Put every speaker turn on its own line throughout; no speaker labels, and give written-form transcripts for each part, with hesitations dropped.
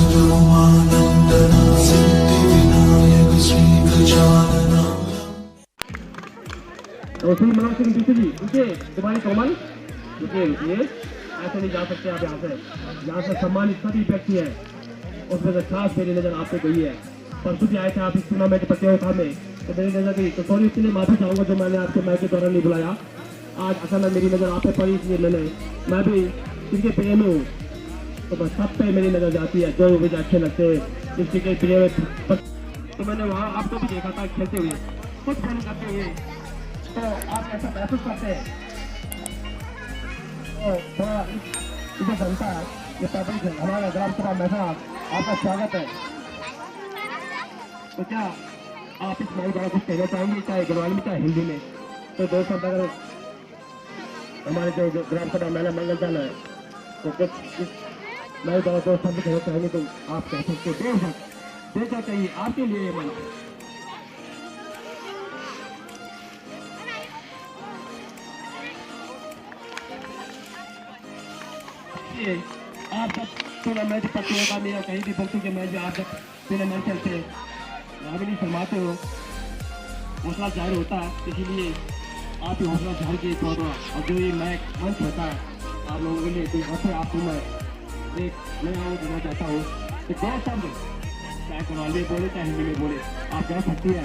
सर्वमानन्दना सिद्धिविनायक श्री गजानना।
तो श्री मनोज सिंह जी रुकिए, तुम्हारी कोमल रुकिए, ऐसे नहीं जा सकते आप यहाँ से सम्मानित सभी व्यक्ति है, उसमें से खास मेरी नजर आपको गई है। परसों भी आए थे आप इस टूर्नामेंट प्रतियोगिता में, तो मेरी नजर गई, तो सॉरी इसके लिए माफी चाहूंगा जो मैंने आपके मैच के दौरान नहीं बुलाया। आज अचानक मेरी नजर आप पे पड़ी, इसलिए मैं भी क्रिकेट प्रेमी हूँ, तो बस सब पे मेरी नजर जाती है जो मुझे अच्छे लगते हैं इस क्रिकेट प्रेमी। तो मैंने वहाँ आपको भी देखा था खेलते हुए, कुछ बॉलिंग करते हुए, तो आप ऐसा महसूस करते हैं तो थोड़ा इसे जनता है, ये पब्लिक है, हमारा ग्राम सभा मैदान आपका स्वागत है। तो क्या आप इस मैच द्वारा कुछ कहना चाहेंगे, चाहे गढ़वाल में चाहे हिंदी में? तो दोस्तों अगर हमारे जो ग्राम सभा महिला मंगल दल है तो कुछ मैं द्वारा दोस्त भी कहना चाहेंगे तो आप कह सकते हो, देखना चाहिए आपके लिए ये मंच। आप जब टूर्नामेंट प्रतियोगिता में या कहीं भी बच्चों के मैच में आप जब टूर्नामेंट खेलते रागिनी शर्माते हो, हौसला जाहिर होता है, इसीलिए आप ही हौसला जाहिर के थोड़ा, और जो ये मैच मंच होता है आप लोगों के लिए, तो वैसे आपको मैं एक नया वो देना चाहता हूँ कि दो शब्द चाहे कन्नौली बोले चाहे हिंदी में बोले, आप कह सकती है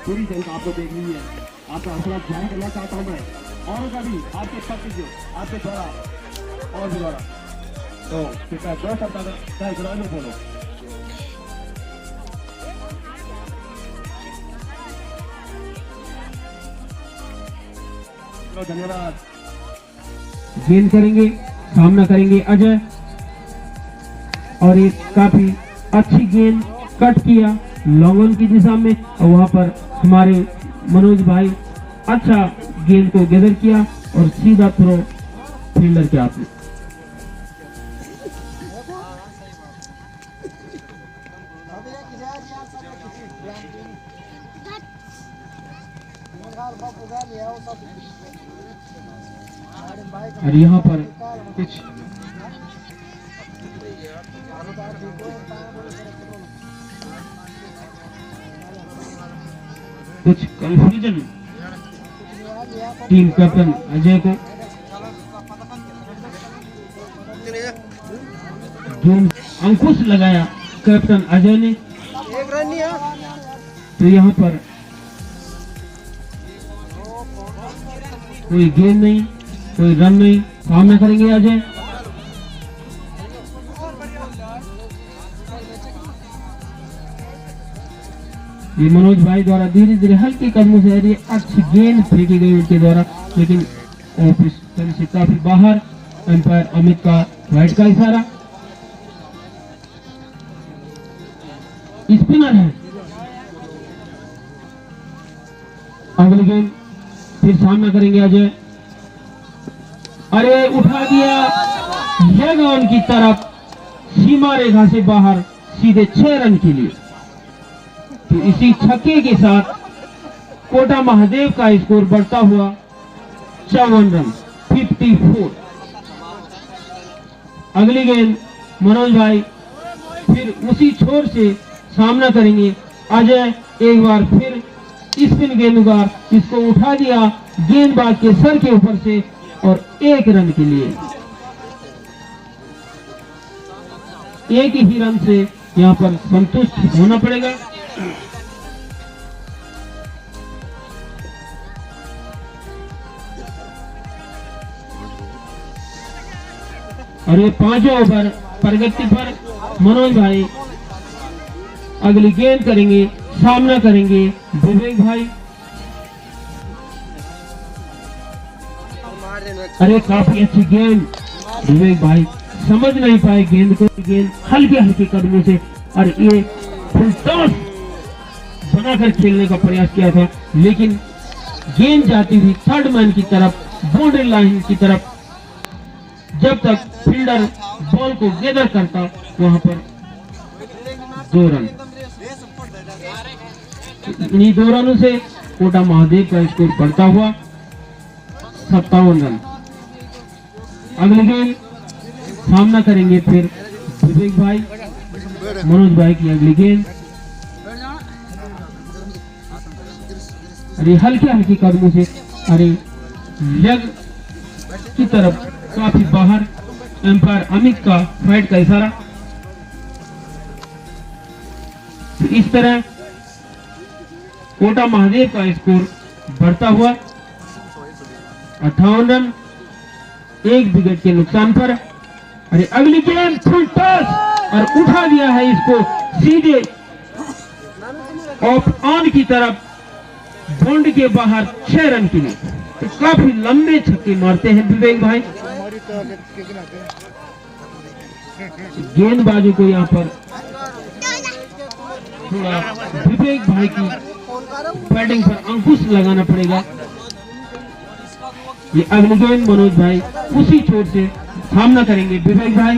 पूरी जनता आपको देख रही है, आपका हौसला जाहिर करना चाहता हूँ मैं, और कभी आपके पक्ष जो आपके द्वारा और भी द्वारा, तो दो शब्द चाहे कन्नौली में बोलो। धन्यवाद।
गेंद करेंगे, सामना करेंगे अजय, और एक काफी अच्छी गेंद कट किया लॉन्ग ऑन की दिशा में, और वहां पर हमारे मनोज भाई अच्छा गेंद को गैदर किया और सीधा थ्रो फील्डर के हाथ में। और यहाँ पर कुछ कंफ्यूजन टीम कैप्टन अजय को, गेंद अंकुश लगाया कैप्टन अजय ने, तो यहाँ पर कोई गेंद नहीं, कोई रन नहीं, सामना करेंगे अजय। ये मनोज भाई द्वारा धीरे धीरे हल्के कदमों से अच्छी गेंद फेंकी गई उनके द्वारा, लेकिन से काफी बाहर। अंपायर अमित का राइट का इशारा, स्पिनर है। अगली गेंद फिर सामना करेंगे अजय, अरे उठा दिया यह ग्राउंड की तरफ, सीमा रेखा से बाहर, सीधे 6 रन के लिए। तो इसी छक्के के साथ कोटा महादेव का स्कोर बढ़ता हुआ 54 रन 54। अगली गेंद मनोज भाई फिर उसी छोर से सामना करेंगे अजय, एक बार फिर स्पिन गेंदबाज, इसको उठा दिया गेंदबाज के सर के ऊपर से और 1 रन के लिए। एक ही रन से यहाँ पर संतुष्ट होना पड़ेगा। और ये 5 ओवर प्रगति पर मनोज भाई अगली गेंद करेंगे, सामना करेंगे विवेक भाई। अरे काफी अच्छी गेंद, विवेक भाई समझ नहीं पाए गेंद को, गेंद हल्के हल्के कदमों से, और ये फुल टॉस बनाकर खेलने का प्रयास किया था, लेकिन गेंद जाती थी थर्ड मैन की तरफ, बाउंड्री लाइन की तरफ। जब तक फील्डर बॉल को गैदर करता वहां पर 2 रन। इन्हीं 2 रनों से कोटा महादेव का स्कोर बढ़ता हुआ 57 रन। अगली गेंद सामना करेंगे फिर विवेक भाई मनोज भाई की अगली गेंद। अरे हल्के हल्के कदमों से, अरे लेग की तरफ काफी बाहर, एम्पायर अमित का फाइट का इशारा। तो इस तरह कोटा महादेव का स्कोर बढ़ता हुआ 58 रन 1 विकेट के नुकसान पर। अरे अगली गेंद फुल टॉस और उठा दिया है इसको सीधे ऑफ ऑन की तरफ, बाउंड्री के बाहर 6 रन के लिए। तो काफी लंबे छक्के मारते हैं विवेक भाई। गेंदबाजों को यहाँ पर थोड़ा विवेक भाई की बैटिंग पर अंकुश लगाना पड़ेगा। ये अगली गेंद मनोज भाई उसी चोट से सामना करेंगे विवेक भाई।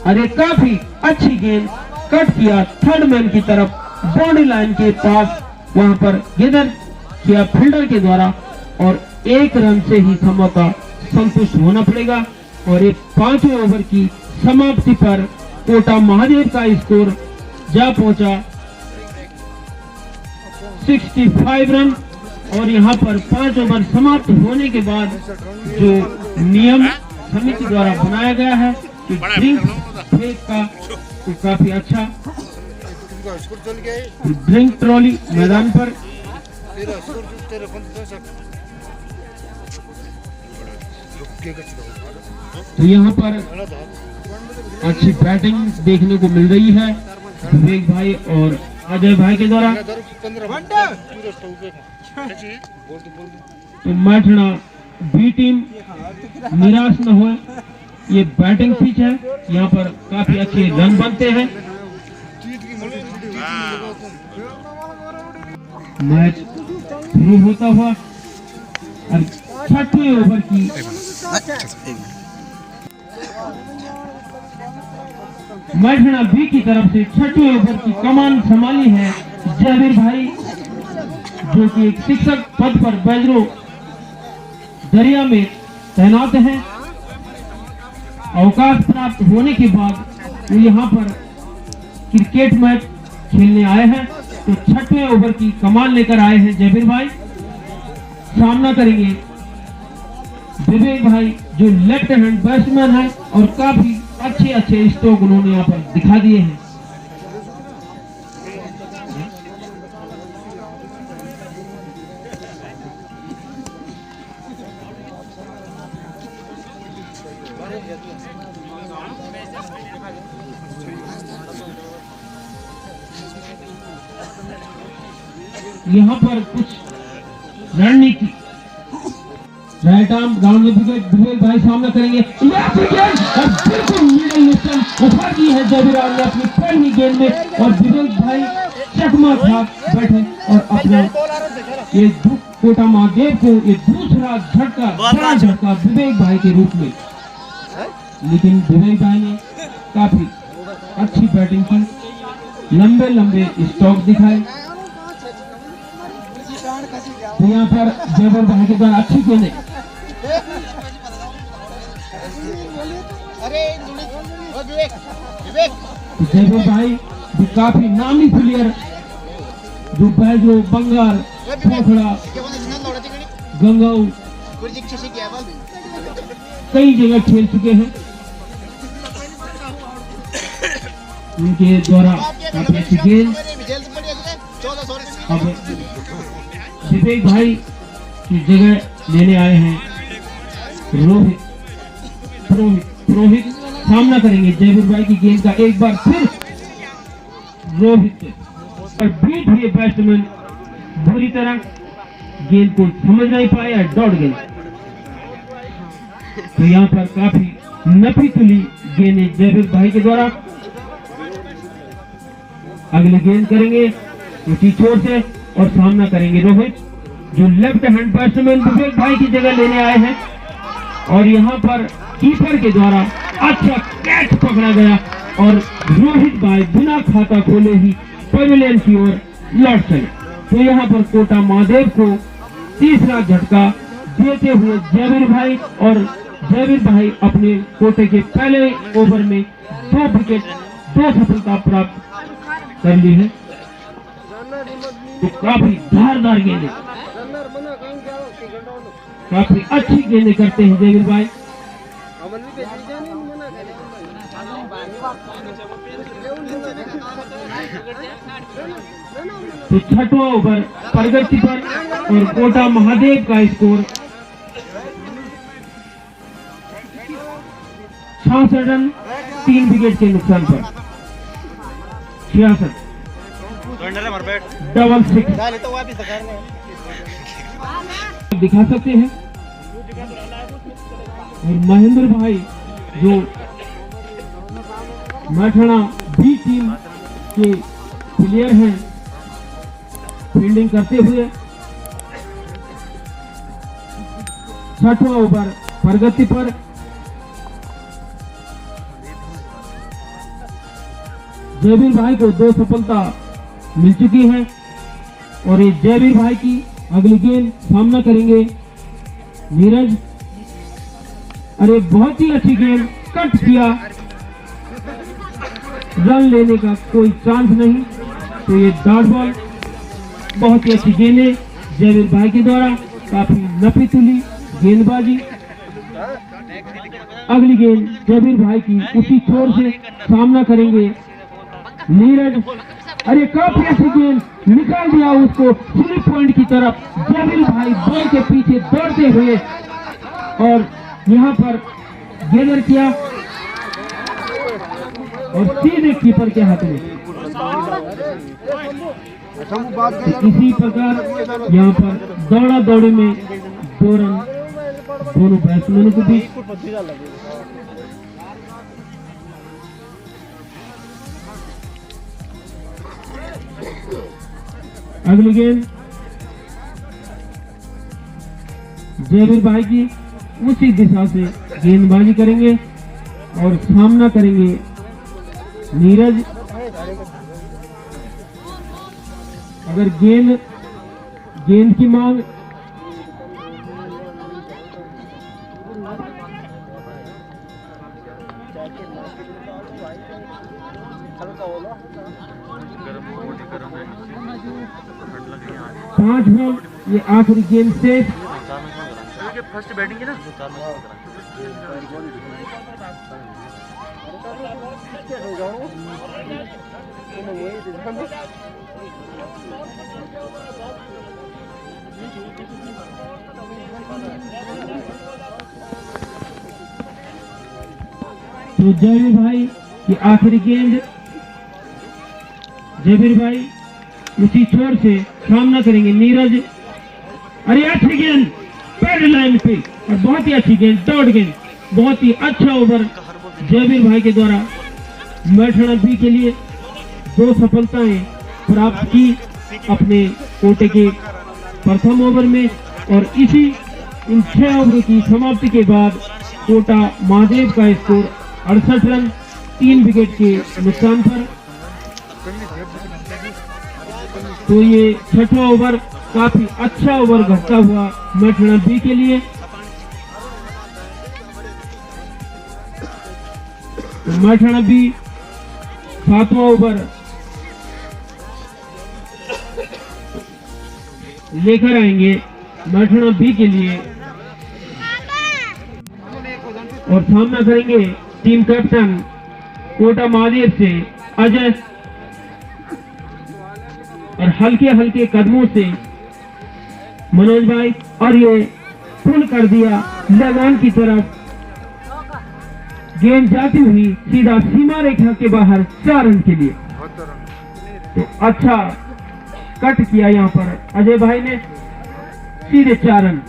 अरे काफी अच्छी गेंद कट किया थर्ड मैन की तरफ, बाउंड्री लाइन के पास वहां पर गेंदर किया फील्डर के द्वारा, और 1 रन से ही समझौता संतुष्ट होना पड़ेगा। और एक 5वें ओवर की समाप्ति पर कोटा महादेव का स्कोर जा पहुंचा 65 रन। और यहाँ पर 5 ओवर समाप्त होने के बाद जो नियम समिति द्वारा बनाया गया है कि ड्रिंक फेंक का, तो काफी अच्छा ड्रिंक ट्रॉली मैदान पर। तो यहाँ पर अच्छी बैटिंग देखने को मिल रही है विवेक भाई और अजय भाई के द्वारा। तो मैचना बी टीम निराश न हो, ये बैटिंग पिच है, यहाँ पर काफी अच्छे रन बनते हैं। मैच शुरू होता हुआ और 6वें ओवर की मैचना बी की तरफ से 6वें ओवर की कमान संभाली है जयवीर भाई, जो कि एक शिक्षक पद पर बैजरो दरिया में तैनात हैं। अवकाश प्राप्त होने के बाद वो यहाँ पर क्रिकेट मैच खेलने आए हैं। तो 6वें ओवर की कमान लेकर आए हैं जयवीर भाई। सामना करेंगे विवेक भाई जो लेफ्ट हैंड बैट्समैन है और काफी अच्छे स्ट्रोक उन्होंने यहाँ पर दिखा दिए हैं। यहाँ पर कुछ रणनीति, राइट आर्म ग्राउंड में विकेट विवेक भाई सामना करेंगे, और बिल्कुल मिडिल मिशन उठा दी है जयवीर ने अपनी पहली गेंद में, और विवेक भाई चकमा खा बैठे और अपना ये कोटा महादेव को ये दूसरा झटका, बड़ा झटका विवेक भाई के रूप में। लेकिन विवेक भाई ने काफी अच्छी बैटिंग की, लंबे स्ट्रोक दिखाए। तो यहाँ पर जयवीर भाई के द्वारा अच्छी गेंदें, जयवीर भाई भी काफी नामी प्लेयर जो बैजो, बंगाल, पोखड़ा, गंगाऊ कई जगह खेल चुके हैं। उनके द्वारा काफी अच्छी गेंद। अब विवेक भाई की जगह लेने आए हैं रोहित सामना करेंगे जयवीर भाई की गेंद का। एक बार फिर रोहित और बीट हुए बैट्समैन बुरी तरह गेंद को समझ नहीं पाए, डॉट गेंद। तो यहाँ पर काफी नफी तुली गेंद जयवीर भाई के द्वारा। अगली गेंद करेंगे उसी छोर से और सामना करेंगे रोहित जो लेफ्ट हैंड बैट्समैन विवेक भाई की जगह लेने आए हैं। और यहाँ पर कीपर के द्वारा अच्छा कैच पकड़ा गया और रोहित भाई बिना खाता खोले ही पवेलियन की ओर लौट चले। तो यहाँ पर कोटा महादेव को तीसरा झटका देते हुए जयवीर भाई और जयवीर भाई अपने कोटे के पहले ओवर में 2 विकेट 2 सफलता प्राप्त कर ली है। तो काफी धारदार गेंद, काफी अच्छी गेंदें करते हैं जयवीर भाई। तो छठवां ओवर प्रगति पर और कोटा महादेव का स्कोर 66 रन 3 विकेट के नुकसान पर 66 डबल 6 दिखा सकते हैं। और महेंद्र भाई जो मैठाणा बी टीम के प्लेयर हैं, फील्डिंग करते हुए छठवां ओवर प्रगति पर जयवीर भाई को 2 सफलता मिल चुकी है। और ये जयवीर भाई की अगली गेंद सामना करेंगे नीरज। अरे बहुत ही अच्छी गेंद, कट किया, रन लेने का कोई चांस नहीं। तो ये डॉट बॉल, बहुत ही अच्छी गेंद है जयवीर भाई के द्वारा, काफी नफी तुली गेंदबाजी। अगली गेंद जयवीर भाई की उसी छोर से सामना करेंगे नीरज। अरे काफी अच्छी गेंद, निकाल दिया उसको स्लिप पॉइंट की तरफ। जयवीर भाई बॉल के पीछे दौड़ते हुए और यहाँ पर गेंदर किया और सीधे कीपर के हाथ में। तो इसी प्रकार यहाँ पर दौड़ा दौड़ी में 2 रन दोनों बैट्समैनों के बीच। अगली गेंद जयवीर भाई की उसी दिशा से गेंदबाजी करेंगे और सामना करेंगे नीरज। अगर गेंद की मांग पांच बॉल, ये आखिरी गेंद से
फर्स्ट बैटिंग है ना।
तो जयवीर भाई की आखिरी गेंद, जयवीर भाई उसी छोर से सामना करेंगे नीरज। अरे अच्छी गेंद पैड लाइन पे और बहुत ही अच्छी गेंद, डॉट गेंद, बहुत ही अच्छा ओवर जयवीर भाई के द्वारा मैठाणा बी के लिए 2 सफलताएं प्राप्त की अपने कोटे के प्रथम ओवर में। और इसी इन 6 ओवर की समाप्ति के बाद कोटा महादेव का स्कोर 68 रन 3 विकेट के नुकसान पर। तो ये छठवां ओवर काफी अच्छा ओवर घटता हुआ मैठाणा बी के लिए। तो मैठाणा बी 7वां ओवर लेकर आएंगे मैठाणा बी के लिए और सामना करेंगे टीम कैप्टन कोटा महादेव से अजय। और हल्के हल्के कदमों से मनोज भाई, और ये पुल कर दिया लगान की तरफ, गेंद जाती हुई सीधा सीमा रेखा के बाहर 4 रन के लिए। तो अच्छा कट किया यहाँ पर अजय भाई ने, सीधे 4 रन।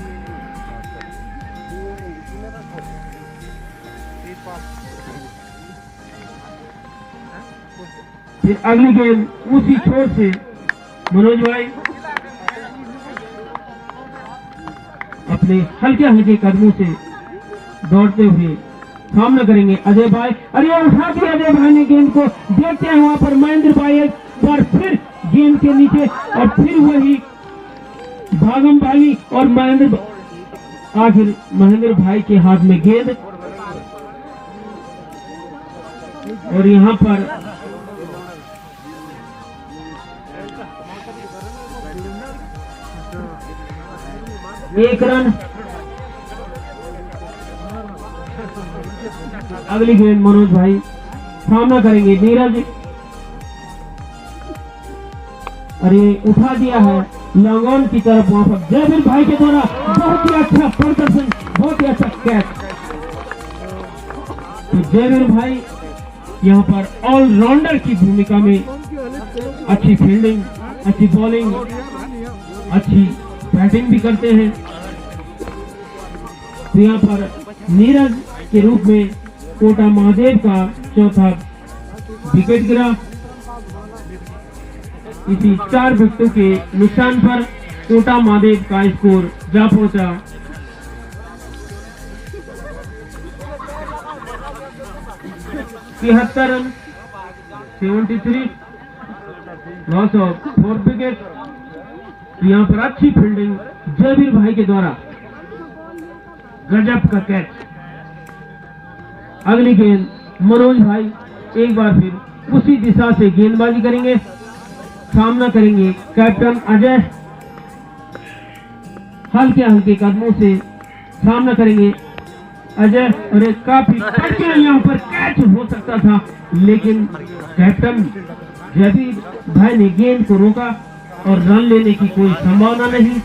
फिर अगली गेंद उसी छोर से मनोज भाई अपने हल्के हल्के कदमों से दौड़ते हुए सामना करेंगे अजय भाई। अरे उठा के अजय भाई ने गेंद को, देखते हैं वहां पर महेंद्र भाई एक बार फिर गेंद के नीचे और फिर वही भागम भागी और महेंद्र आखिर महेंद्र भाई के हाथ में गेंद और यहाँ पर एक रन। अगली गेंद मनोज भाई सामना करेंगे नीरज, और ये उठा दिया है लॉन्ग ऑन की तरफ। वहां पर जयवीर भाई के द्वारा बहुत ही अच्छा प्रदर्शन, बहुत ही अच्छा कैच। तो जयवीर भाई यहाँ पर ऑलराउंडर की भूमिका में अच्छी फील्डिंग, अच्छी बॉलिंग, अच्छी बैटिंग भी करते हैं। तो यहाँ पर नीरज के रूप में कोटा महादेव का चौथा विकेट गिरा। इसी 4 विकेटों के नुकसान पर कोटा महादेव का स्कोर जा पहुंचा 73 रन, 73, लॉस ऑफ 4 विकेट। यहाँ पर अच्छी फील्डिंग जयवीर भाई के द्वारा, गजब का कैच। अगली गेंद मनोज भाई एक बार फिर उसी दिशा से गेंदबाजी करेंगे, सामना करेंगे कैप्टन अजय। हल्के हल्के कदमों से सामना करेंगे अजय, और एक काफी कठिन यहाँ पर कैच हो सकता था, लेकिन कैप्टन जयवीर भाई ने गेंद को रोका और रन लेने की कोई संभावना नहीं।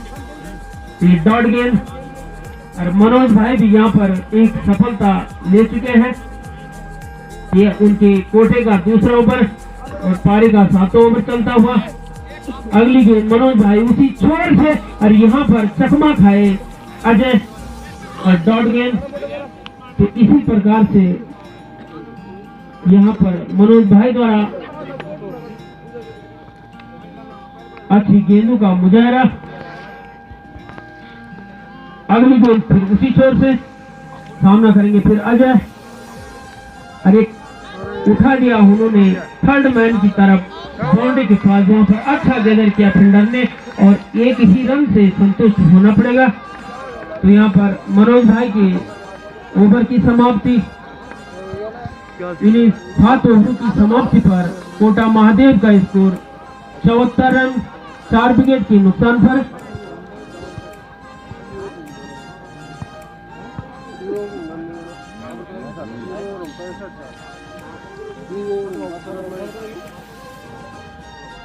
ये डॉट गेंद, और मनोज भाई भी यहाँ पर एक सफलता ले चुके हैं। ये उनके कोटे का दूसरा ओवर और पारी का 7वां ओवर चलता हुआ। अगली गेंद मनोज भाई उसी छोर से, और यहाँ पर चकमा खाए अजय और डॉट गेंद। तो इसी प्रकार से यहाँ पर मनोज भाई द्वारा अच्छी गेंदों का मुजाहरा। अगली गेंद फिर उसी छोर से सामना करेंगे फिर अजय, अरे उठा दिया उन्होंने थर्ड मैन की तरफ बाउंड्री के पास, वहां पर अच्छा गैदर किया फील्डर ने, और एक ही रन से संतुष्ट होना पड़ेगा। तो यहाँ पर मनोज भाई के ओवर की समाप्ति, इन्हीं 7 ओवरों की समाप्ति पर कोटा महादेव का स्कोर 74 रन, 4 विकेट के नुकसान पर।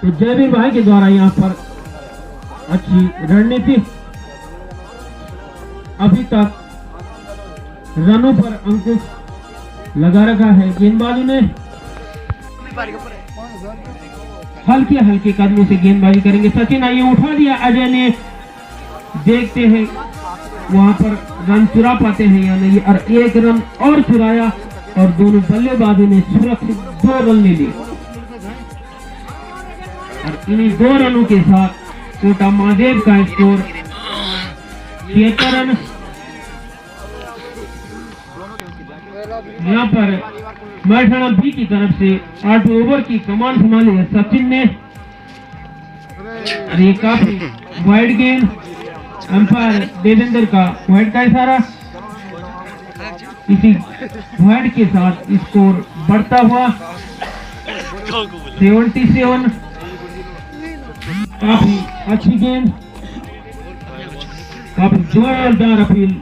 तो जयवीर भाई के द्वारा यहाँ पर अच्छी रणनीति, अभी तक रनों पर अंकुश लगा रखा है गेंदबाजों ने। हल्के हल्के कदमों से गेंदबाजी करेंगे सचिन, आइए उठा दिया अजय ने, देखते हैं वहां पर रन चुरा पाते हैं या नहीं, और एक रन और चुराया और दोनों बल्लेबाजों ने सुरक्षित 2 रन ले लिए, और इन्हीं 2 रनों के साथ कोटा महादेव का स्कोर 76 रन। यहाँ पर मैदाना बी की तरफ से 8 ओवर की कमान संभाली है सचिन ने, और ये काफी वाइड गेंद, अंपायर देवेंद्र का वाइड का इशारा। इसी वाइड के साथ स्कोर बढ़ता हुआ 77। काफी अच्छी गेंद, काफी जोरदार अपील,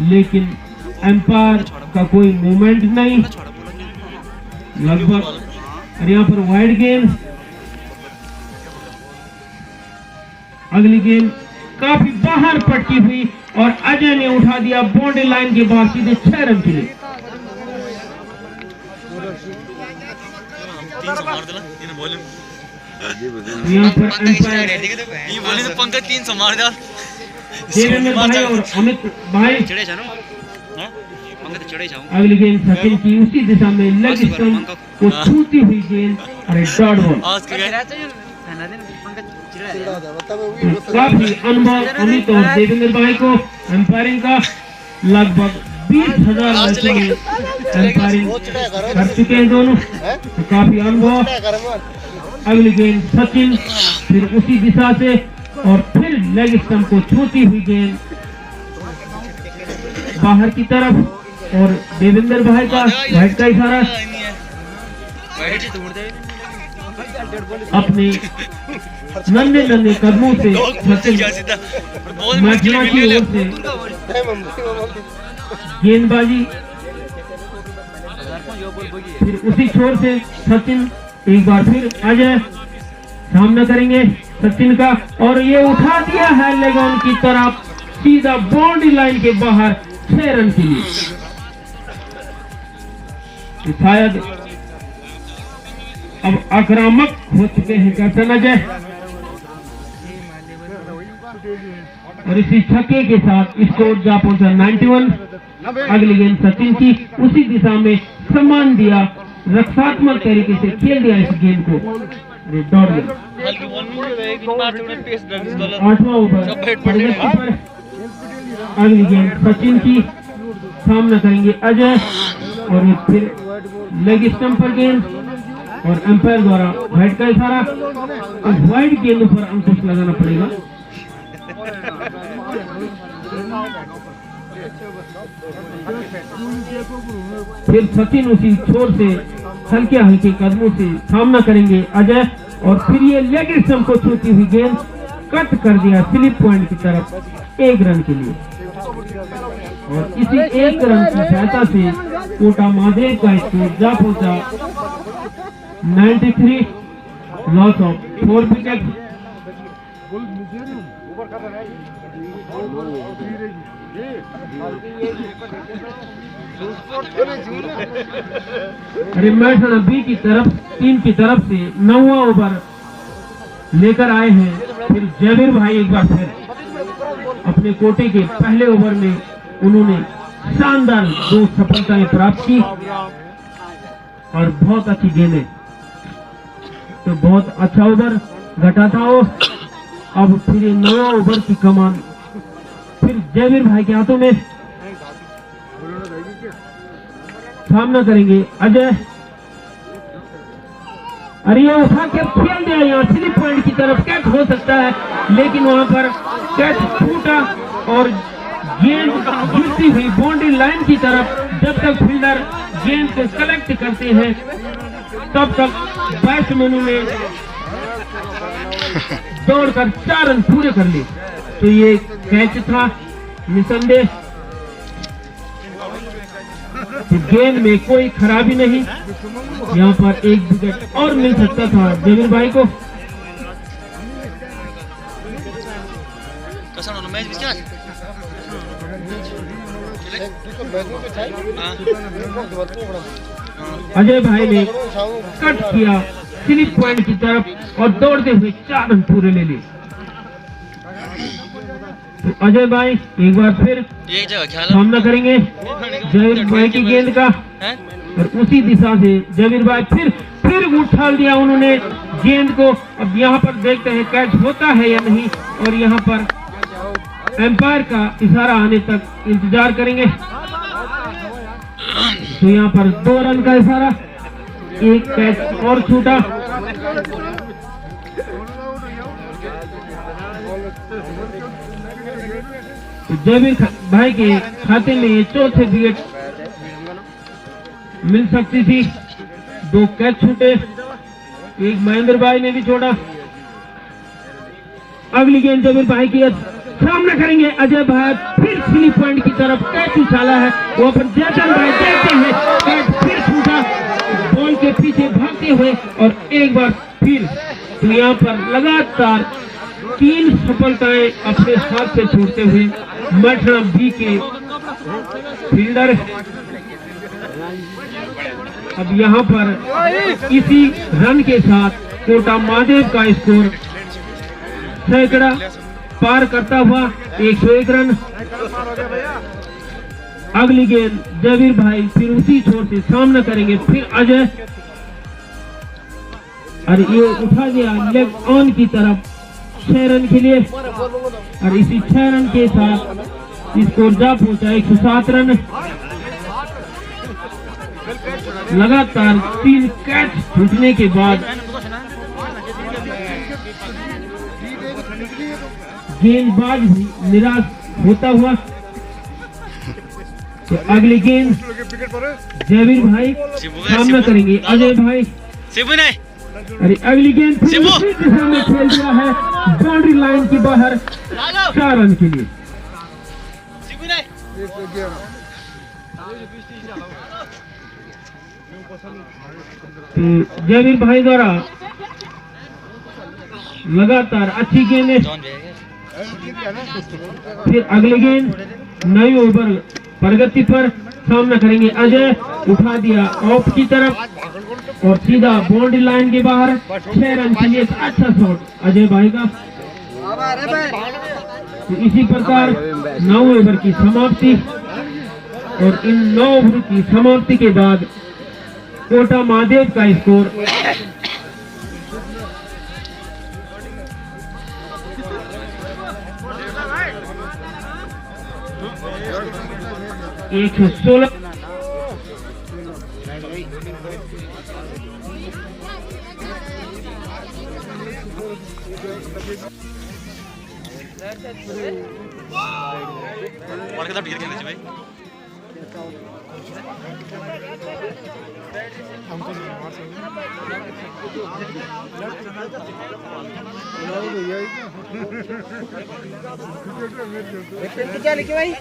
लेकिन एम्पायर का कोई मूवमेंट नहीं लगभग, और यहाँ पर वाइड गेंद। अगली गेंद काफी बाहर पटकी हुई और अजय ने उठा दिया बाउंड्री लाइन के बाद सीधे 6 रन के लिए। यहाँ पर एम्पायर
पंकज 300 मार दिया,
देवेंद्र भाई और अमित भाई। अगली गेंद सचिन की उसी दिशा में लेग स्टंप को छूती हुई गेंद, अरे डॉट बॉल। काफी अनुभव अमित और देवेंद्र भाई को एम्पायरिंग का, लगभग 20,000 मैचों में एम्पायरिंग कर चुके हैं दोनों, तो काफी अनुभव। अगली गेंद सचिन फिर उसी दिशा से, और फिर लेग स्टंप को छूती हुई गेंद, बाहर की तरफ और देवेंद्र भाई का वाइट का इशारा अपने नन्हे नन्हे कदमों से मछुआ की ओर से गेंदबाजी, फिर उसी छोर से सचिन एक बार फिर अजय सामना करेंगे सचिन का, और ये उठा दिया है लेग ऑन की तरफ सीधा बाउंड्री लाइन के बाहर 6 रन के लिए। शायद अब आक्रामक हो चुके हैं कैप्टन अजय, और इसी छक्के के साथ स्कोर जा पहुंचा 91। अगली गेंद सचिन की, उसी दिशा में सम्मान दिया, रक्षात्मक तरीके से खेल दिया इस गेंद को, दौड़ गया। 8वां ओवर प्रगति पर। अगली गेंद सचिन की, सामना करेंगे अजय, और फिर लेग स्टंप पर गेंद, और एम्पायर द्वारा वाइड का इशारा। वाइड गेंद पर अंकुश लगाना पड़ेगा। फिर सचिन उसी छोर से हल्के हल्के कदमों से सामना करेंगे अजय, और फिर ये लेग स्टंप को छूती हुई गेंद कट कर दिया स्लिप पॉइंट की तरफ 1 रन के लिए। और इसी 1 रन की सहायता से कोटा महादेव का स्कोर जा पहुंचा 93, लॉस ऑफ 4 विकेट। अरे मैच बी की तरफ, टीम की तरफ से 9वां ओवर लेकर आए हैं। फिर जयवीर भाई एक बार फिर अपने कोटे के पहले ओवर में उन्होंने शानदार 2 सफलताएं प्राप्त की, और बहुत अच्छी गेंदें, तो बहुत अच्छा ओवर घटा था वो। अब फिर 9वां ओवर की कमान फिर जयवीर भाई के हाथों में, सामना करेंगे अजय। अरे ये उठा के खेल दिया यहाँ स्लिप पॉइंट की तरफ, कैच हो सकता है, लेकिन वहां पर कैच फूटा और गेंद गिरती हुई बाउंड्री लाइन की तरफ। जब तक फील्डर गेंद को कलेक्ट करते हैं तब तक बैट्समैनों ने दौड़कर 4 रन पूरे कर लिए। तो ये कैच था निसंदेह, तो गेंद में कोई खराबी नहीं, यहाँ पर 1 विकेट और मिल सकता था जयवीर भाई को। अजय भाई ने कट किया स्लिप पॉइंट की तरफ और दौड़ते हुए 4 रन पूरे ले लिए। तो अजय भाई एक बार फिर सामना करेंगे जयवीर भाई की गेंद का, और उसी दिशा से जयवीर भाई फिर उछाल दिया उन्होंने गेंद को। अब यहाँ पर देखते हैं कैच होता है या नहीं, और यहाँ पर एम्पायर का इशारा आने तक इंतजार करेंगे। तो यहाँ पर 2 रन का इशारा, 1 कैच और छूटा। जयवीर भाई के खाते में ये 4थे विकेट मिल सकती थी। 2 कैच छूटे, 1 महेंद्र भाई ने भी छोड़ा। अगली गेंद जयवीर भाई की, सामना करेंगे अजय भाई, फिर स्लिप पॉइंट की तरफ कैच उछाला है, वहां पर जयचंद भाई देखते हैं कैच फिर छूटा, बॉल के पीछे भागते हुए, और एक बार फिर तो यहाँ पर लगातार 3 सफलताएं अपने हाथ से छोड़ते हुए मैचना बी के फील्डर। अब यहाँ पर इसी रन के साथ कोटा महादेव का स्कोर सैकड़ा पार करता हुआ 101 रन। अगली गेंद जयवीर भाई फिर उसी छोर से सामना करेंगे, फिर अजय, और ये उठा दिया लेग ऑन की तरफ 6 रन के लिए, और इसी 6 रन के साथ स्कोर जा पहुंचा 107 रन। लगातार 3 कैच छूटने के बाद गेंदबाज भी निराश होता हुआ तो अगली गेंद जयवीर भाई सामना करेंगे अजय भाई।
शिबू नहीं
अरे अगली गेंद फिर
शिबू।
उसी दिशा में खेल दिया है बाउंड्री लाइन के बाहर 4 रन के लिए।
शिबू नहीं
जयवीर भाई द्वारा लगातार अच्छी गेंद।
जॉन भी है
फिर अगली गेंद नई ओवर प्रगति पर सामना करेंगे अजय। उठा दिया ऑफ की तरफ और सीधा बाउंड्री लाइन के बाहर 6 रन के लिए। अच्छा शॉट अजय भाई का। तो इसी प्रकार 9 ओवर की समाप्ति और इन 9 ओवर की समाप्ति के बाद कोटा महादेव का स्कोर 116।
और कितना टिकट खेलने चाहिए भाई
क्या लिखे भाई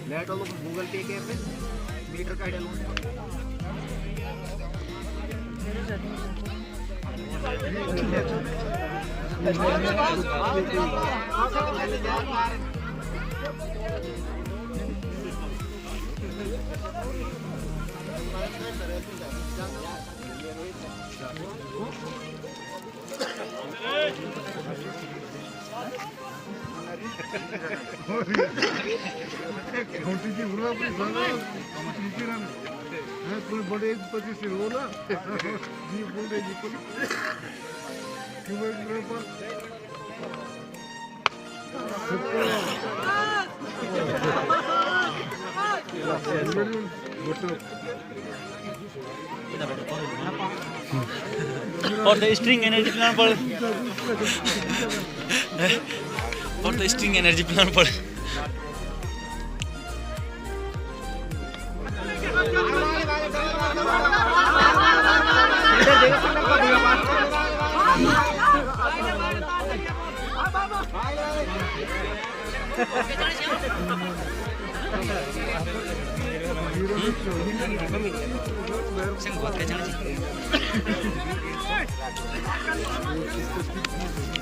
लेट ऑल गूगल पे के पे मीटर का डालो
कोई बड़े 25 से हो ना जी बोल रहे जी क्यों पर
for the string energy plan for the string energy plan पर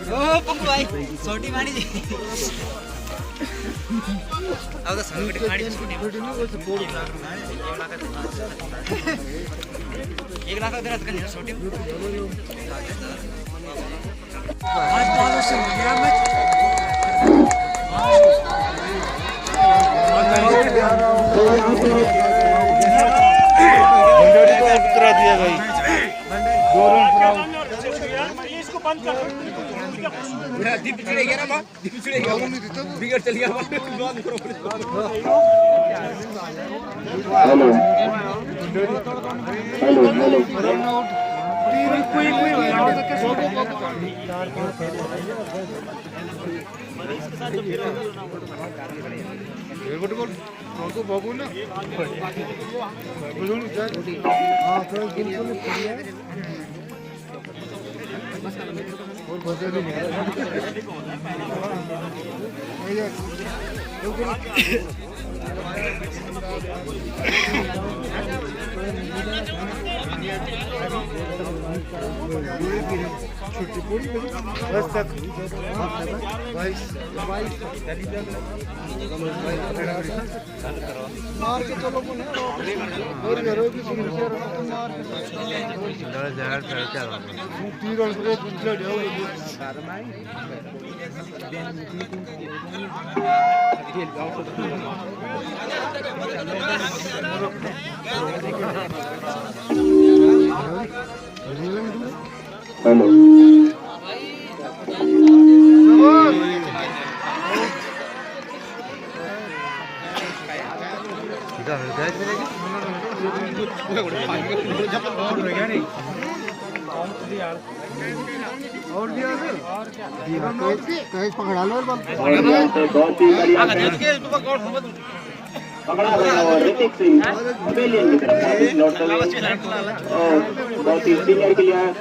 ओ पंकु भाई छोटी मानी जी अब तो संगठन खाड़ी छोटी 1 लाख देना तो नहीं छोटी आज बॉल से गया
दिया भाई 2 रन इसको बंद कर
हेलो हेलो हेलो हेलो
पकड़ा लो
और यहाँ पे बहुत ही बढ़िया पकड़ा गया और ऋतिक सिंह पवेलियन की तरफ वापस लौटते हुए और बहुत ही senior player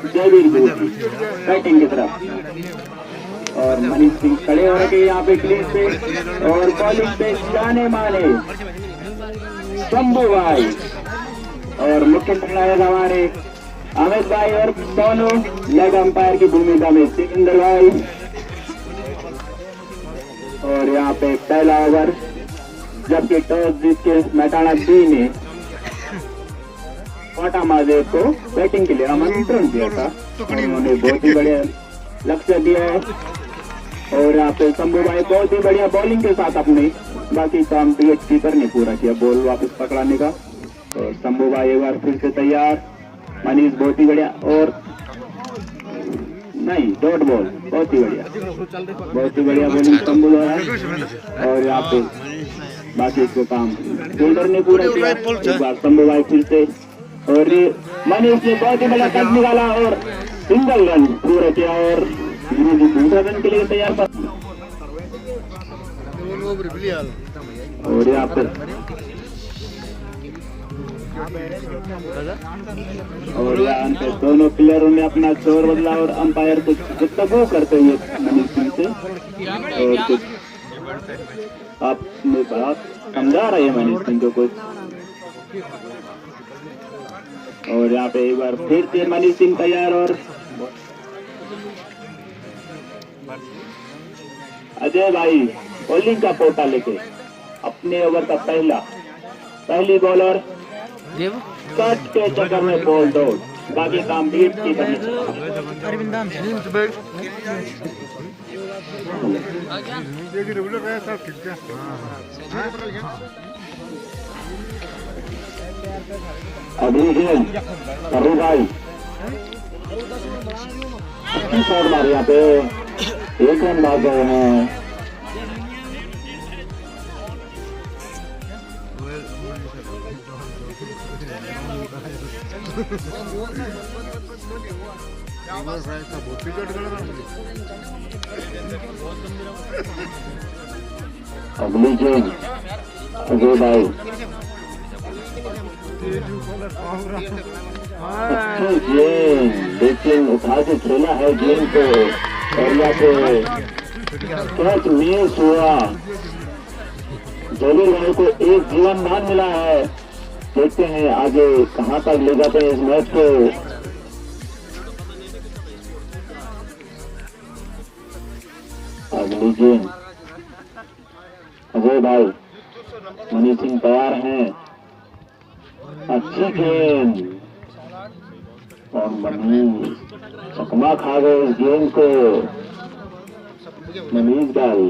Jaiveer Joshi batting की तरफ और मनीष सिंह खड़े हो रखे यहाँ पे क्रीज पे और बॉलिंग पे जाने माने शंभू भाई और मुख्य निर्णायक हमारे अमित भाई और दोनों लेग अंपायर की भूमिका में सिकंदर भाई और यहाँ पे पहला ओवर जबकि टॉस जीत के मेटाना डी ने कोटा महादेव को बैटिंग के लिए आमंत्रण दिया था और उन्होंने बहुत ही बढ़िया लक्ष्य दिया और यहाँ पे शंभू भाई बहुत ही बढ़िया बॉलिंग के साथ अपने बाकी काम पीएच कीपर ने पूरा किया बॉल वापस पकड़ाने का और शंभू भाई एक बार फिर से तैयार मनीष बहुत ही बढ़िया और नहीं डॉट बॉल बहुत ही बढ़िया बॉलिंग शंभू द्वारा और यहाँ पे बाकी इसको काम फील्डर ने पूरा किया एक बार शंभू भाई फिर से और मनीष ने बहुत ही बड़ा कट निकाला और सिंगल रन पूरा किया और दूसरा रन के लिए तैयार था और यहाँ पर और यहाँ पे दोनों प्लेयरों ने अपना जोर बदला और अंपायर को गुफ्तगू करते हुए मनीष सिंह से और कुछ आपने बात समझा रहे हैं मनीष सिंह को कुछ और यहाँ पे एक बार फिर से मनीष सिंह तैयार और अजय भाई बॉलिंग का पोटा लेके अपने ओवर का पहली बॉलर कट के चक्कर में बॉल दो बाकी काम बीट की अभी करू भाई अच्छी शॉट मारी यहाँ पे एक रन मार गए हैं अगली गेंद अजय भाई अच्छी गेंद लेकिन उठा के खेला है गेंद को और यहाँ पे कैच मिस हुआ जलील भाई को एक जीवन मान मिला है देखते हैं आगे कहां तक ले जाते हैं इस मैच को अगली गेंद अजय भाई मनीष सिंह तैयार हैं अच्छी गेंद और मनीष चकमा खा गए इस गेंद को मनीष भाई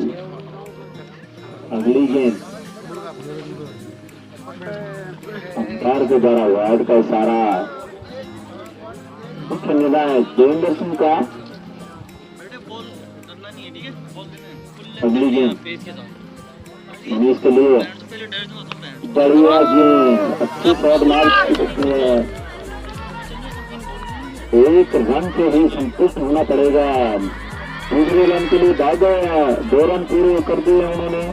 अगली गेंद अंपायर के द्वारा वाइड का इशारा मुख्य निर्णायक देवेंद्र सिंह का अगली गेंद मनीष के लिए बढ़िया गेंद, अच्छी शॉट मार सकते हैं। एक रन से ही संतुष्ट होना पड़ेगा। दूसरे रन के लिए भाग गया, 2 रन पूरे कर दिए उन्होंने।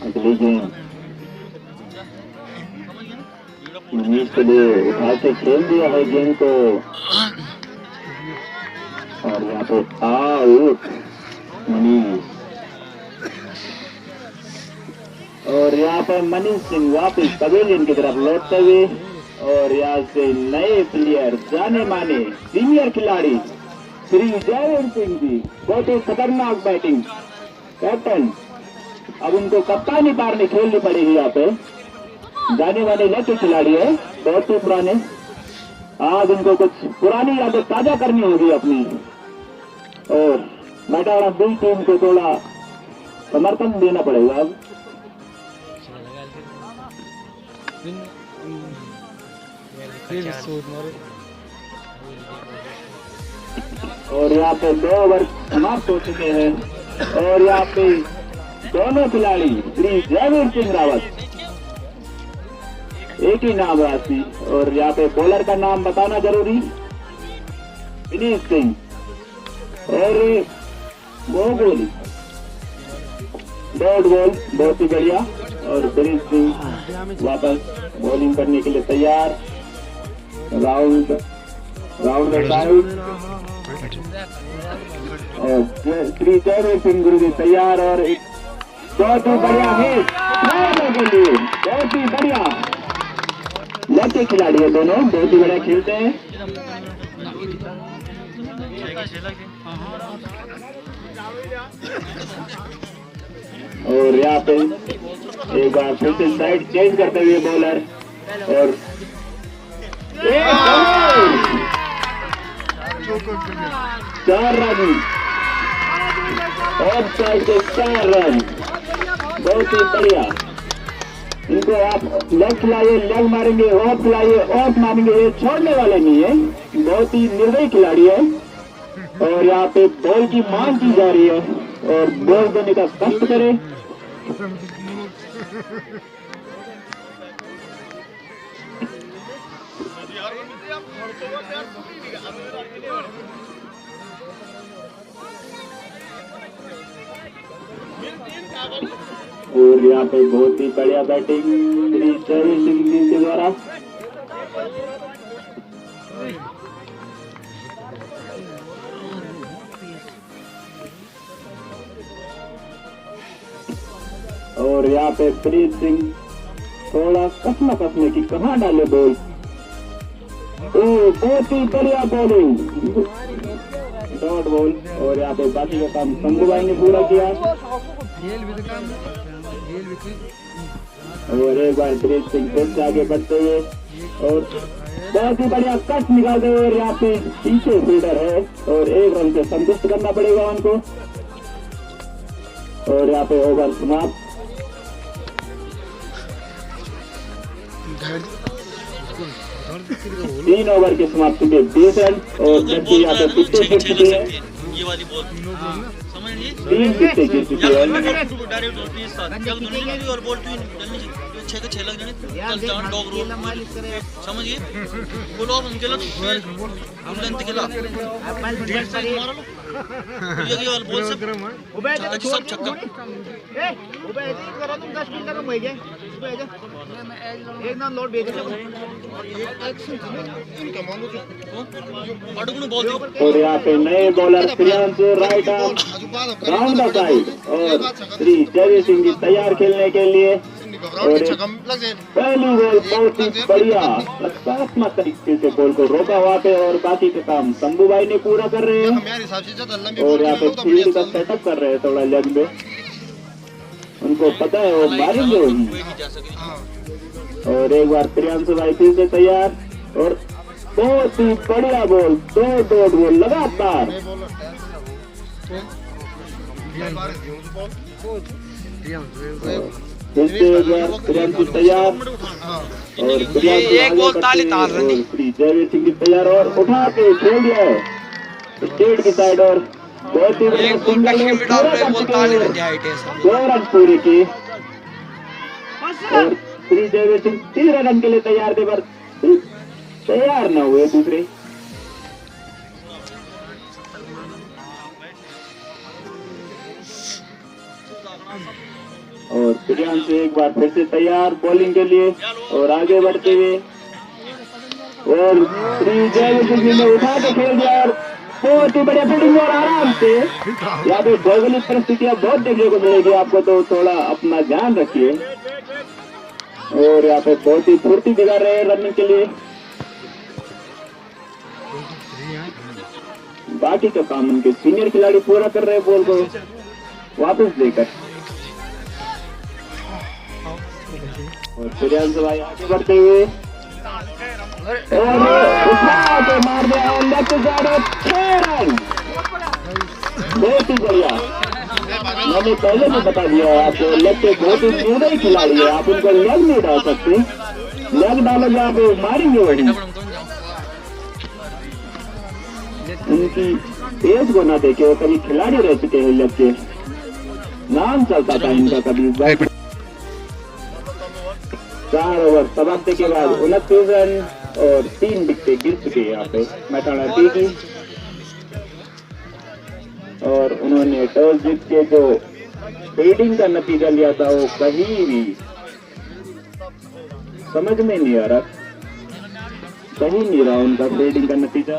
अगली गेंद मनीष के लिए उठा के खेल दिया है गेंद को, और यहाँ पे आउट मनीष। और यहाँ पर मनीष सिंह वापस पवेलियन की तरफ लौटते हुए, और यहाँ से नए प्लेयर जाने माने सीनियर खिलाड़ी श्री जयवीर सिंह जी, बहुत ही खतरनाक बैटिंग कैप्टन। अब उनको कप्तानी पारनी खेलनी पड़ेगी। यहाँ पे जाने वाले लकी खिलाड़ी है, बहुत ही पुराने। आज उनको कुछ पुरानी यादें ताजा करनी होगी अपनी, और मैदान बी टीम को थोड़ा समर्थन देना पड़ेगा। अब और यहाँ पे 2 ओवर समाप्त हो चुके हैं, और यहाँ पे दोनों खिलाड़ी श्री जयवीर सिंह रावत, एक ही नाम राशि, और यहाँ पे बॉलर का नाम बताना जरूरी, विनीत सिंह, और वो गोली डॉट बॉल बहुत ही बढ़िया, और विनीत सिंह वापस बॉलिंग करने के लिए तैयार। राउंड साइड, और श्री जयवीर सिंह गुरु जी तैयार, और एक बहुत ही बढ़िया हिट के लिए, बहुत ही बढ़िया लड़के खिलाड़ी है दोनों, बहुत ही बढ़िया खेलते हैं। और यहाँ पे एक बार फिर से साइड चेंज करते हुए बॉलर, और 4 रन, ऑफ साइड से 4 रन, बहुत ही बढ़िया। इनको आप लेग खिलाइए, लेग मारेंगे, ऑफ खिलाइए, ऑफ मारेंगे, ये छोड़ने वाले नहीं है, बहुत ही निर्दयी खिलाड़ी है। और यहाँ पे बॉल की मांग की जा रही है, और बॉल देने का कष्ट करे। और यहाँ पे बहुत ही बढ़िया बैटिंग श्री जयवीर सिंह जी के द्वारा। और यहाँ पे प्रीत सिंह थोड़ा कसने की कहाँ डाले बॉल, बहुत ही बढ़िया बॉलिंग, डॉट बॉल। और यहाँ पे बाकी का काम शंभू भाई ने पूरा किया, और एक बार प्रीत सिंह फिर से आगे बढ़ते हुए, और बहुत ही बढ़िया कट निकालते हुए। यहाँ पे पीछे फील्डर है, और 1 रन से संतुष्ट करना पड़ेगा उनको। और यहाँ पे ओवर समाप्त। 3 ओवर की समाप्ति के 20 रन, और जबकि यहाँ पे पिछले गिर चुकी है,
ये वाली बॉल समझ लीजिए
3 पिछले गिर चुकी है।
डायरेक्ट बॉल के साथ जब दुनिया में भी और बॉल ट्विन डलनी चाहिए, 6 के 6 लग जाने, चल जान डॉग रोल समझिए, बोलो आप उनके लग हम लेंथ के ला डेढ़ साइड मार लो, ये वाला बॉल सब सब छक्का।
करो तुम 10 मिनट का भेजे, एक नाम लोड भेजे,
और यहाँ पे नए bowler Priyanshu right arm round the side, और श्री जयवीर सिंह जी तैयार खेलने के लिए। और पहली बॉल बहुत ही बढ़िया रक्षात्मक तरीके से बॉल को रोका हुआ पे, और बाकी का काम शंभू भाई ने पूरा कर रहे हैं। और यहाँ पे फील्ड का सेटअप कर रहे हैं थोड़ा लेग में, उनको पता है वो मारेंगे वही। और एक बार प्रियांशु भाई फिर से तैयार, और बहुत ही बढ़िया बॉल, 2 डॉट बॉल लगातार। फिर से एक बार प्रियांशु तैयार और प्रियांशु
एक बॉल ताली ताल रही
और श्री जयवीर सिंह भी तैयार और उठा के खेल दिया है स्टेट की साइड और बहुत ही बढ़िया सिंगल है, पूरा कर चुके हैं 2 रन पूरे किए और श्री जयवीर सिंह 3 रन के लिए तैयार थे पर तैयार न हुए दूसरे। और प्रियांशु एक बार फिर से तैयार बॉलिंग के लिए और आगे बढ़ते हुए और श्री जयवीर सिंह ने उठा के खेल दिया और बहुत ही बढ़िया फील्डिंग और आराम से। यहाँ पे भौगोलिक परिस्थितियां बहुत देखने को मिलेगी आपको, तो थोड़ा अपना ध्यान रखिए। और यहाँ पे बहुत ही फुर्ती दिखा रहे हैं रनिंग के लिए। बाकी का काम उनके सीनियर खिलाड़ी पूरा कर रहे हैं बॉल को वापस देकर। और प्रियांशु भाई आगे बढ़ते हुए और उठा के मार दिया और लेफ्ट साइड 6 रन, बहुत ही बढ़िया। मैंने पहले भी बता दिया है आपको, लेफ्ट बहुत ही पूरे खिलाड़ी है, आप उनको लेग नहीं डाल सकते, लेग डालोगे आप मारेंगे वही। उनकी एज को ना देखे, वो कभी खिलाड़ी रह चुके हैं, लेग के नाम चलता था इनका कभी। 4 ओवर समाप्ति के बाद 29 रन और 3 विकेट गिर चुके हैं यहाँ पे मैटाना टी की। और उन्होंने टॉस जीत के जो फील्डिंग का नतीजा लिया था वो कहीं भी समझ में नहीं आ रहा, सही नहीं रहा उनका फील्डिंग का नतीजा।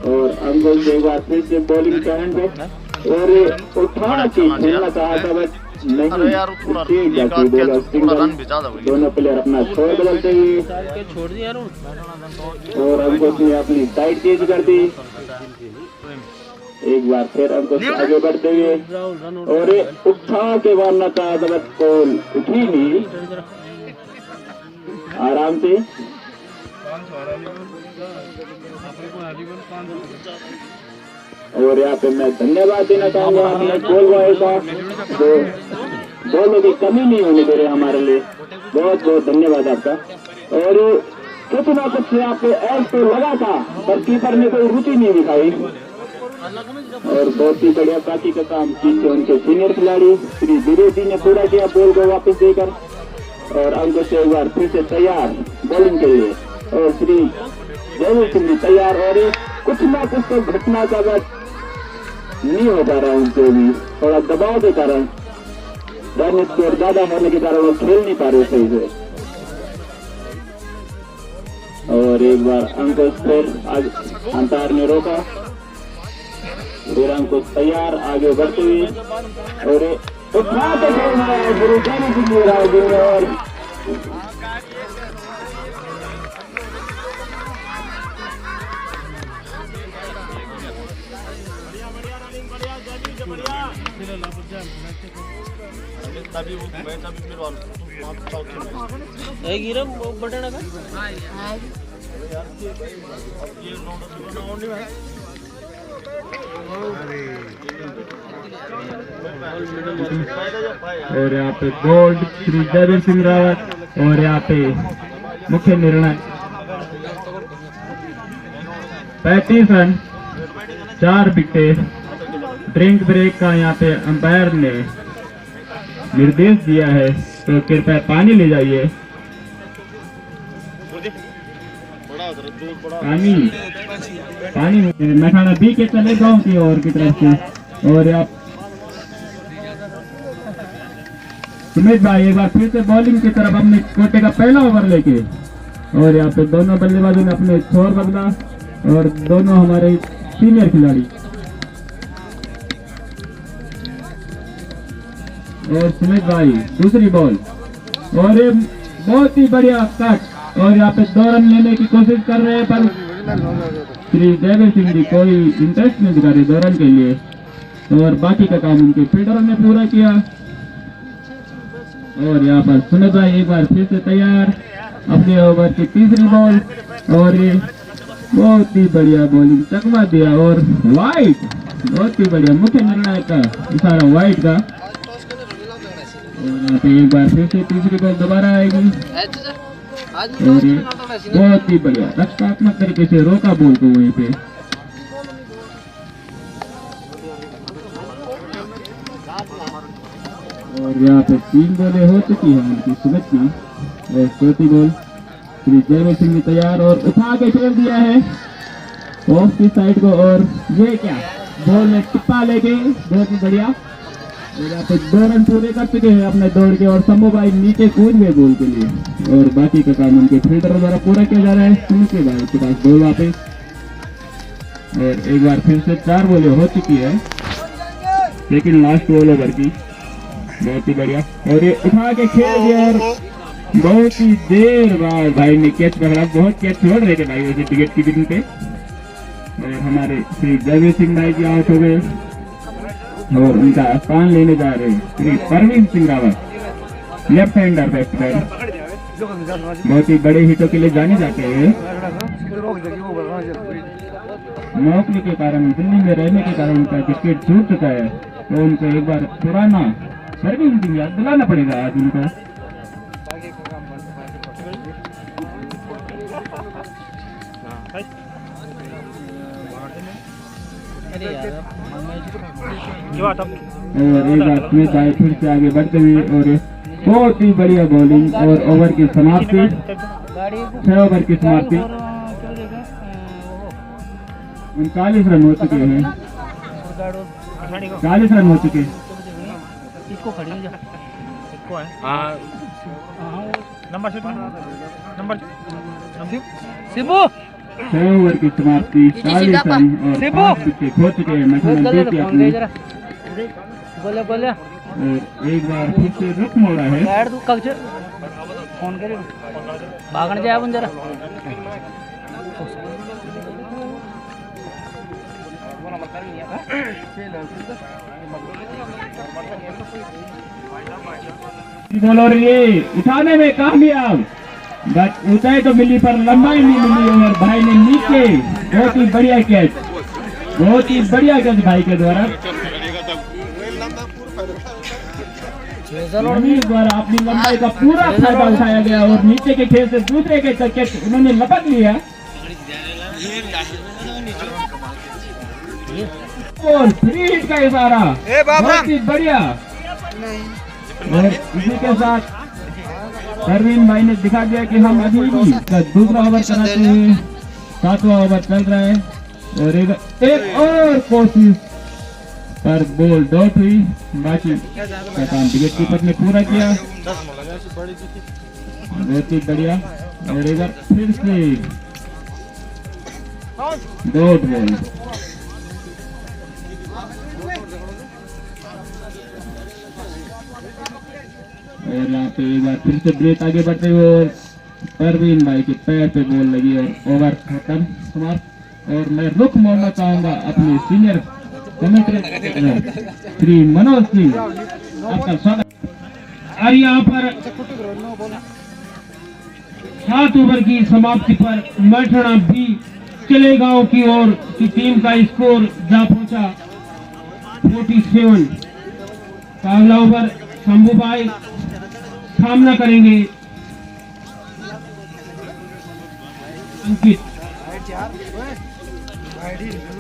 और अंगोल से एक बार फिर से बॉलिंग का हैंड और उठा के खेलना चाहा था बट नहीं, दोनों प्लेयर अपना छोर बदलते हुए और अंकुश ने अपनी साइड चेंज कर दी। एक बार फिर अंकुश आगे बढ़ते हुए और उठा के मारना चाहा था बट बॉल उठी नहीं, आराम से। और यहाँ पे मैं धन्यवाद देना चाहूंगा अपने गोल बॉय का, जो बॉलों की कमी नहीं होने दे रहे हमारे लिए, बहुत बहुत धन्यवाद आपका। और कुछ ना कुछ यहाँ पे ऐस तो लगा था पर कीपर ने कोई रुचि नहीं दिखाई और बहुत ही बढ़िया बाकी का काम पीछे उनके सीनियर खिलाड़ी श्री द्विवेदी ने पूरा किया बॉल को वापस देकर। और अंकुश एक बार फिर से तैयार बॉलिंग के लिए और श्री जयवीर सिंह भी तैयार। और कुछ ना कुछ तो घटना का बट नहीं हो पा रहा उनसे भी, थोड़ा दबाव के कारण, रन स्कोर ज्यादा होने के कारण वो खेल नहीं पा रहे सही से। और एक बार अंकुश फिर अंपायर ने रोका, फिर अंकुश तैयार आगे बढ़ते हुए और उठा के खेल रहा है गुरु जयवीर सिंह और
बटन का
और यहाँ पे गोल्ड श्री जयवीर सिंह रावत। और यहाँ पे मुख्य निर्णय 35 रन 4 विकेट। ड्रिंक ब्रेक का यहाँ पे अंपायर ने निर्देश दिया है, तो कृपया पानी ले जाइए, पानी मैखाना बी के चले गाँव की ओर की तरफ से। और आप सुमित भाई एक बार फिर से बॉलिंग की तरफ अपने कोटे का पहला ओवर लेके, और यहाँ पे दोनों बल्लेबाजों ने अपने छोर बदला और दोनों हमारे सीनियर खिलाड़ी। और सुमित भाई दूसरी बॉल और ये बहुत ही बढ़िया कट, और यहाँ पे 2 रन लेने की कोशिश कर रहे हैं पर श्री जयवीर सिंह जी कोई इंटरेस्ट नहीं दिखा रहे 2 रन के लिए। और बाकी का काम उनके फील्डरों ने पूरा किया। और यहाँ पर सुमित भाई एक बार फिर से तैयार अपने ओवर की तीसरी बॉल, और ये बहुत ही बढ़िया बॉलिंग चकमा दिया और वाइट, बहुत ही बढ़िया मुख्य निर्णय का इशारा वाइट का। और यहाँ पे एक बार फिर से तीसरी बॉल दोबारा आएगी और ये बहुत ही बढ़िया रक्षात्मक तरीके से रोका बॉल को वहीं पे। और यहाँ पे 3 बॉलें हो चुकी है उनकी सुमित की और चौथी बॉल श्री जयवीर सिंह ने तैयार और उठा के खेल दिया है ऑफ की साइड को। और ये क्या बॉल में टिप्पा लेके बहुत ही बढ़िया। और यहाँ पे 2 रन पूरे कर चुके हैं अपने दौड़ के और शंभू भाई नीचे कूद गए बॉल के लिए और बाकी का काम उनके फील्डर द्वारा पूरा किया जा रहा है। सुमित भाई के पास बॉल वापस और एक बार फिर से 4 बॉलें हो चुकी है लेकिन लास्ट बॉल ओवर की। बहुत ही बढ़िया और ये उठा के खेल दिया और बहुत ही देर बाद भाई ने कैच पकड़ा। बहुत कैच छोड़ रहे थे भाई वैसे टिकट की बिन पे और हमारे श्री जयवीर सिंह भाई जी आउट हो गए और उनका स्थान लेने जा रहे Shri Parveen Singh Rawat left hander batsman. बहुत ही बड़े हिटों के लिए जाने जाते हैं। नौकरी के कारण दिल्ली में रहने के कारण उनका टिकट छूट चुका है तो उनको एक बार पुराना परवीन सिंह याद दिलाना पड़ेगा आज उनको। और एक बार स्मिथ भाई फिर से आगे बढ़ते हुए और बहुत ही बढ़िया बॉलिंग और ओवर की समाप्ति 6 ओवर की समाप्ति 39 रन हो चुके हैं। 40 रन हो चुके हैं।
शिबू
6 ओवर की समाप्ति 40 रन और 5 विकेट हो चुके हैं।
बोले बोले
और एक बार फिर से रुख मोड़ा है।
बैठ तू कब से फोन करे भागने जाए अपन जरा।
बॉलर ये उठाने में कामयाब बट ऊंचाई तो मिली पर लंबाई नहीं मिली और भाई ने नीचे बहुत ही बढ़िया कैच, बहुत ही बढ़िया कैच भाई के द्वारा द्वारा अपनी लंबाई का पूरा फायदा उठाया गया और नीचे के खेल से दूसरे के कैच उन्होंने लपक लिया और 3 हिट का इशारा बहुत ही बढ़िया। और इसी के साथ परवीन भाई ने दिखा दिया कि हम अभी भी दूसरा ओवर कराते हैं। 7वां ओवर चल रहा है और एक और कोशिश पर बॉल डॉट हुई। बाकी का काम विकेट कीपर ने पूरा किया। बहुत ही बढ़िया और एक बार फिर से डॉट बॉल। और यहाँ पे एक बार फिर से ब्रेक आगे बढ़ते हुए और परवीन भाई के पैर पे बॉल लगी और ओवर खत्म समाप्त। और मैं रुख मोड़ना चाहूंगा अपने सीनियर कमेंटेटर श्री मनोज सिंह, आपका स्वागत। और यहाँ पर 7 ओवर की समाप्ति पर मैठणा भी चले गांव की ओर की टीम का स्कोर जा पहुंचा 47। अगला ओवर शंभू भाई सामना करेंगे अंकित।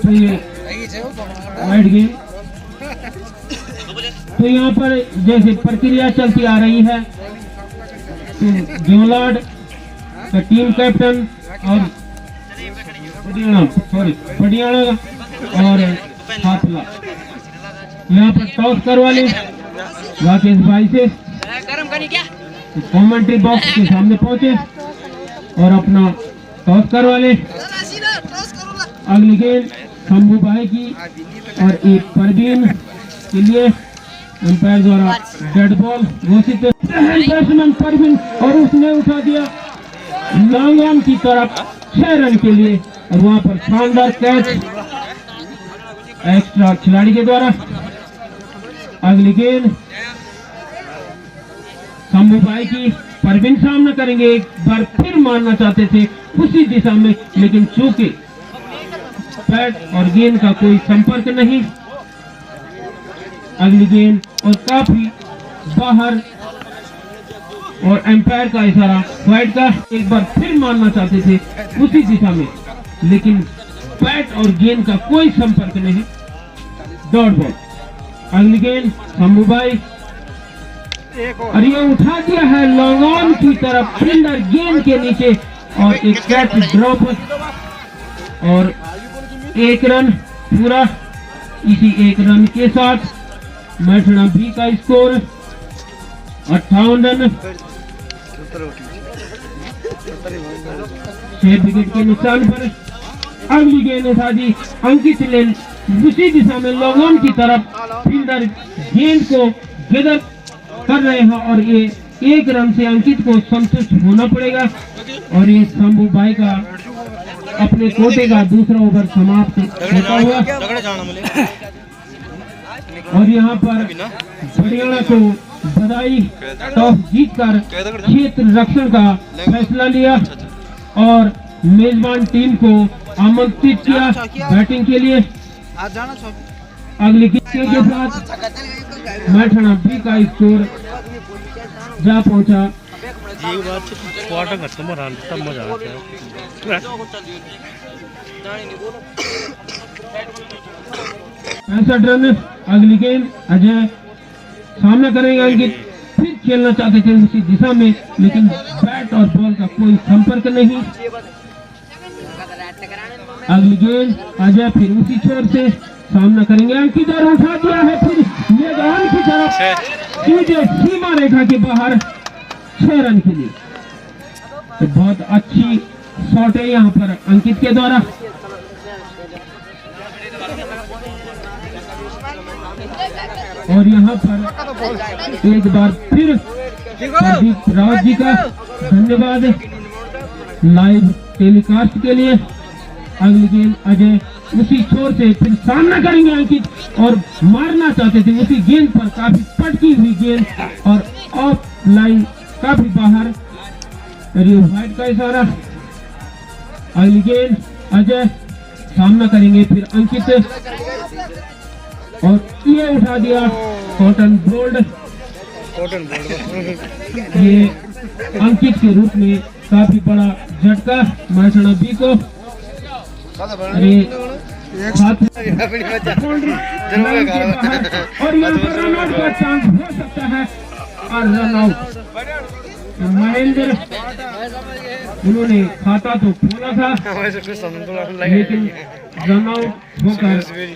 तो ये वाइड गेम। तो यहाँ पर जैसे प्रक्रिया चलती आ रही है तो जोलाड का टीम कैप्टन और पटियाला और हाथला यहाँ पर टॉस करवा ले राकेश भाई से कमेंट्री बॉक्स के सामने पहुंचे और अपना टॉस करवा ले। अगली गेंद शंभू भाई की और एक परवीन के लिए अंपायर द्वारा डेड बॉल घोषित। बैट्समैन परवीन और उसने उठा दिया लॉन्ग ऑन की तरफ 6 रन के लिए और वहां पर शानदार कैच एक्स्ट्रा खिलाड़ी के द्वारा। अगली गेंद शंभू भाई की परवीन सामना करेंगे। एक बार फिर मारना चाहते थे उसी दिशा में, लेकिन चूंकि बैट और गेंद का कोई संपर्क नहीं। अगली गेंद और काफी बाहर और एम्पायर का इशारा वाइड का। एक बार फिर मारना चाहते थे उसी दिशा में, लेकिन बैट और गेंद का कोई संपर्क नहीं। Dot ball. अगली गेंद शंभू भाई और ये उठा दिया है लॉन्ग ऑन की तरफ, फील्डर गेंद के नीचे और एक कैच ड्रॉप और 1 रन पूरा। इसी 1 रन के साथ मैथड़ा भी का स्कोर 58 रन 6 विकेट के नुकसान पर। अगली गेंद उठा दी अंकित ने उसी दिशा में लॉन्ग ऑन की तरफ, फील्डर गेंद को गेदर कर रहे हैं और ये 1 रन से अंकित को संतुष्ट होना पड़ेगा। और ये शंभू भाई का अपने कोटे का दूसरा ओवर समाप्त होता हुआ और यहाँ पर हरियाणा को बधाई। टॉस जीतकर क्षेत्र रक्षण का फैसला लिया और मेजबान टीम को आमंत्रित किया बैटिंग के लिए। अगली गेंद के साथ मैथड़ा बी का स्कोर जा पहुंचा 65 रन। अगली गेंद अजय सामना करेंगे अंकित, फिर खेलना चाहते थे उसी दिशा में, लेकिन बैट और बॉल का कोई संपर्क नहीं। अगली गेंद अजय फिर उसी छोर से सामना करेंगे अंकित और उठा दिया है फिर मैदान की तरफ सीधे सीमा रेखा के बाहर 6 रन के लिए। तो बहुत अच्छी शॉट है यहाँ पर अंकित के द्वारा। और यहाँ पर एक बार फिर प्रदीप रावत जी का धन्यवाद लाइव टेलीकास्ट के लिए। अगली गेंद अजय उसी छोर से फिर सामना करेंगे अंकित और मारना चाहते थे उसी गेंद पर, काफी पटकी हुई गेंद और ऑफ लाइन काफी बाहर, वाइड का इशारा। अगली गेंद अजय सामना करेंगे फिर अंकित और ये उठा दिया कॉटन बोल्ड। ये अंकित के रूप में काफी बड़ा झटका मैथड़ा बी को। अरे और यहाँ पर रन आउट का चांस हो सकता है और रन आउट। महेंद्र उन्होंने खाता तो खोला था लेकिन रन आउट होकर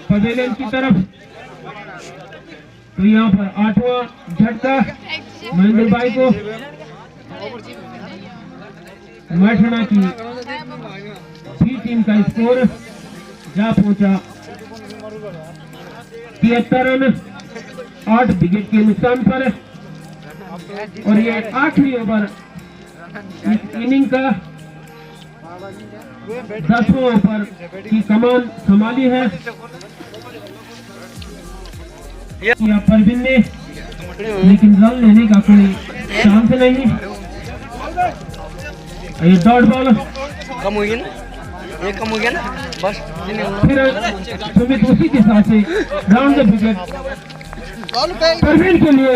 पवेलियन की तरफ। तो यहाँ पर 8वां झटका महेंद्र भाई को। मैथड़ा की भी टीम का स्कोर जा पहुंचा 73 रन 8 विकेट के नुकसान पर। और ये आखिरी ओवर इस इनिंग का 10वां ओवर की कमान संभाली है यहाँ परवीन ने, लेकिन रन लेने का कोई चांस नहीं। ये डॉट बॉल
कम हो गया ना, ये कम हो गया ना बस।
फिर सुमित उसी के साथ से राउंड द विकेट परवीन के लिए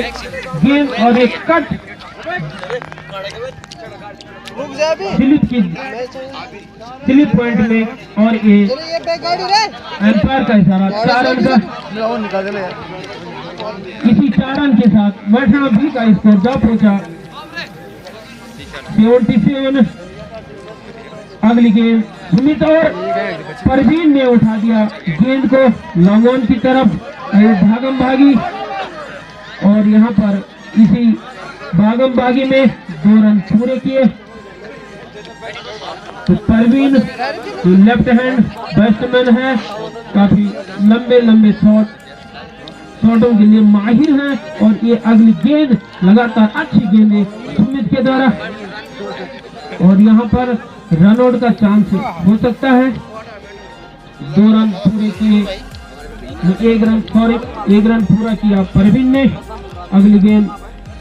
गेंद और एक कट स्लिप पॉइंट में और ये एम्पायर का इशारा 4 रन का। इसी 4 रन के साथ मैथड़ा बी का स्कोर जा पहुंचा 77। अगली गेंद सुमित और परवीन ने उठा दिया गेंद को लॉन्ग ऑन की तरफ, भागम भागी। और यहाँ पर इसी भागम भागी में 2 रन पूरे किए। तो परवीन लेफ्ट हैंड बैट्समैन है, काफी लंबे लंबे शॉटों के लिए माहिर है। और ये अगली गेंद लगातार अच्छी गेंद है सुमित के द्वारा और यहाँ पर रन आउट का चांस हो सकता है। 2 रन पूरे किए, 1 रन पूरा किया परवीन ने। अगली गेंद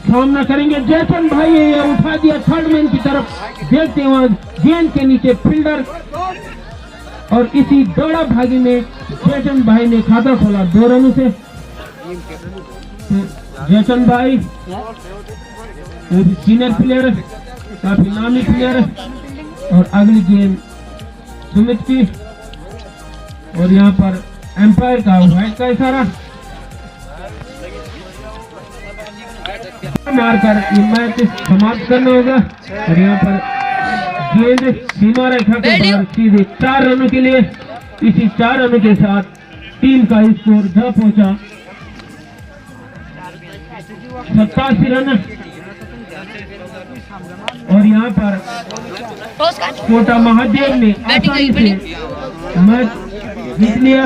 सामना करेंगे जैसन भाई, ये उठा दिया थर्ड मैन की तरफ, देखते हैं गेंद के नीचे फील्डर और इसी दौड़ा भागी में जयचंद भाई ने खाता खोला 2 रनों से। जयचंद भाई सीनियर प्लेयर, काफी नामी प्लेयर, और अगली गेंद सुमित की, और यहाँ पर एम्पायर का व्हाइट का इशारा मारकर ये मैच समाप्त करना होगा। और यहाँ पर गेंद सीमा रेखा के बाहर सीधे 4 रनों के लिए। इसी 4 रनों के साथ टीम का स्कोर जा पहुंचा 87 रन। और यहाँ पर कोटा महादेव ने आसानी से मैच जीत लिया।